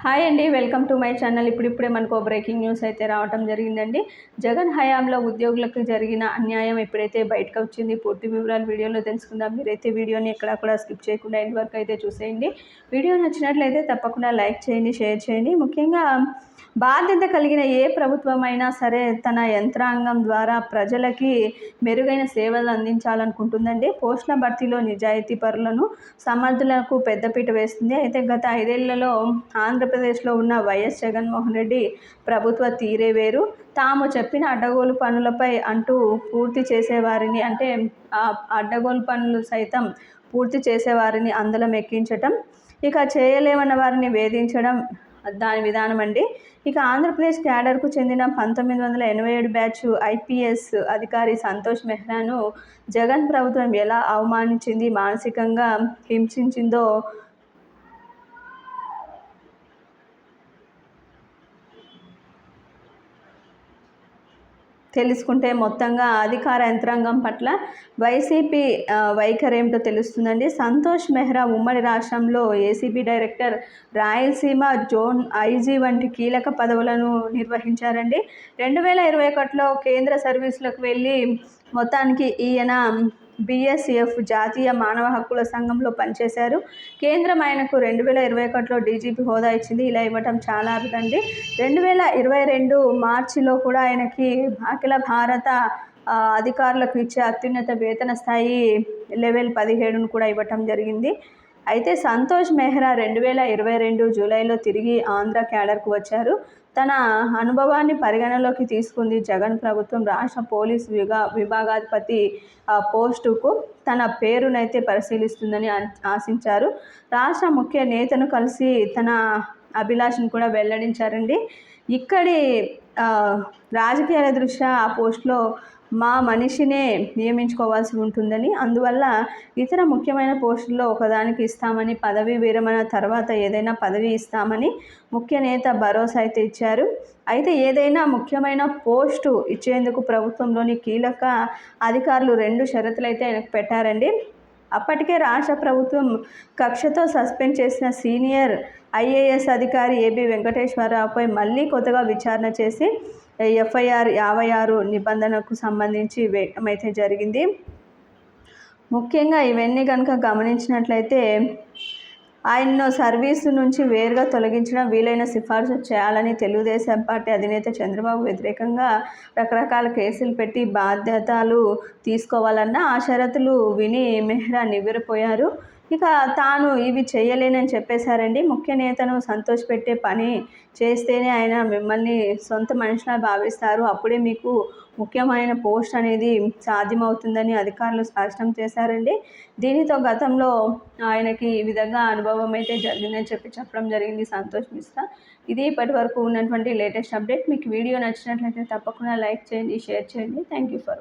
Hi అండి, welcome to my channel. ఇప్పుడిప్పుడే మనకు బ్రేకింగ్ న్యూస్ అయితే రావడం జరిగిందండి. జగన్ హయాంలో ఉద్యోగులకు జరిగిన అన్యాయం ఎప్పుడైతే బయటకు వచ్చింది, పూర్తి వివరాలు వీడియోలో తెలుసుకుందాం. మీరైతే వీడియోని ఎక్కడా కూడా స్కిప్ చేయకుండా ఎండ్ వరకు అయితే చూసేయండి. వీడియో నచ్చినట్లయితే తప్పకుండా లైక్ చేయండి, షేర్ చేయండి. ముఖ్యంగా బాధ్యత కలిగిన ఏ ప్రభుత్వమైనా సరే తన యంత్రాంగం ద్వారా ప్రజలకి మెరుగైన సేవలు అందించాలనుకుంటుందండి. పోస్టుల భర్తీలో నిజాయితీ పరులను, సమర్థులకు పెద్దపీట వేస్తుంది. అయితే గత 5 ఏళ్లలో ఆంధ్రప్రదేశ్లో ఉన్న వైఎస్ జగన్మోహన్ రెడ్డి ప్రభుత్వ తీరే వేరు. తాము చెప్పిన అడ్డగోలు పనులపై అంటూ పూర్తి చేసేవారిని, అంటే ఆ అడ్డగోలు పనులు సైతం పూర్తి చేసేవారిని అందలం ఎక్కించటం, ఇక చేయలేమన్న వారిని వేధించడం దాని విధానం అండి. ఇక ఆంధ్రప్రదేశ్ క్యాడర్కు చెందిన 1987 బ్యాచ్ ఐపీఎస్ అధికారి సంతోష్ మెహ్రాను జగన్ ప్రభుత్వం ఎలా అవమానించింది, మానసికంగా హింసించిందో తెలుసుకుంటే మొత్తంగా అధికార యంత్రాంగం పట్ల వైసీపీ వైఖరేమిటో తెలుస్తుందండి. సంతోష్ మెహ్రా ఉమ్మడి రాష్ట్రంలో ACB director, Rayalaseema zone IG వంటి కీలక పదవులను నిర్వహించారండి. 2021లో కేంద్ర సర్వీసులకు వెళ్ళి మొత్తానికి ఈయన బీఎస్ఎఫ్ జాతీయ మానవ హక్కుల సంఘంలో పనిచేశారు. కేంద్రం ఆయనకు 2021లో డీజీపీ హోదా ఇచ్చింది. ఇలా ఇవ్వటం చాలా అరుదండి. 2022 మార్చిలో కూడా ఆయనకి అఖిల భారత అధికారులకు ఇచ్చే అత్యున్నత వేతన స్థాయి లెవెల్ 17ను కూడా ఇవ్వటం జరిగింది. అయితే సంతోష్ మెహ్రా 2022 జూలైలో తిరిగి ఆంధ్ర క్యాడర్కు వచ్చారు. తన అనుభవాన్ని పరిగణలోకి తీసుకుంది జగన్ ప్రభుత్వం. రాష్ట్ర పోలీసు విభాగాధిపతి పోస్టుకు తన పేరునైతే పరిశీలిస్తుందని ఆశించారు. రాష్ట్ర ముఖ్య నేతను కలిసి తన అభిలాషను కూడా వెల్లడించారండి. ఇక్కడి రాజకీయాల దృష్ట్యా ఆ పోస్టులో మా మనిషినే నియమించుకోవాల్సి ఉంటుందని, అందువల్ల ఇతర ముఖ్యమైన పోస్టుల్లో ఒకదానికి ఇస్తామని, పదవీ విరమణ తర్వాత ఏదైనా పదవి ఇస్తామని ముఖ్య నేత భరోసా అయితే ఇచ్చారు. అయితే ఏదైనా ముఖ్యమైన పోస్టు ఇచ్చేందుకు ప్రభుత్వంలోని కీలక అధికారులు 2 షరతులు అయితే ఆయనకు పెట్టారండి. అప్పటికే రాష్ట్ర ప్రభుత్వం కక్షతో సస్పెండ్ చేసిన సీనియర్ ఐఏఎస్ అధికారి ఏబి వెంకటేశ్వరరావుపై మళ్ళీ కొత్తగా విచారణ చేసి ఎఫ్ఐఆర్ 56 నిబంధనకు సంబంధించి వేయటమైతే జరిగింది. ముఖ్యంగా ఇవన్నీ కనుక గమనించినట్లయితే ఆయన్ను సర్వీసు నుంచి వేరుగా తొలగించడం, వీలైన సిఫార్సు చేయాలని తెలుగుదేశం పార్టీ అధినేత చంద్రబాబు వ్యతిరేకంగా రకరకాల కేసులు పెట్టి బాధ్యతలు తీసుకోవాలన్న ఆ షరతులు విని మెహ్రా నివ్వెరపోయారు. ఇక తాను ఇవి చేయలేనని చెప్పేశారండి. ముఖ్య నేతను సంతోషపెట్టే పని చేస్తేనే ఆయన మిమ్మల్ని సొంత మనిషిలా భావిస్తారు, అప్పుడే మీకు ముఖ్యమైన పోస్ట్ అనేది సాధ్యమవుతుందని అధికారులు స్పష్టం చేశారండి. దీనితో గతంలో ఆయనకి ఈ విధంగా అనుభవం అయితే జరిగిందని చెప్పడం జరిగింది సంతోష్ మిశ్రా. ఇది ఇప్పటి వరకు ఉన్నటువంటి లేటెస్ట్ అప్డేట్. మీకు వీడియో నచ్చినట్లయితే తప్పకుండా లైక్ చేయండి, షేర్ చేయండి. Thank you for watching.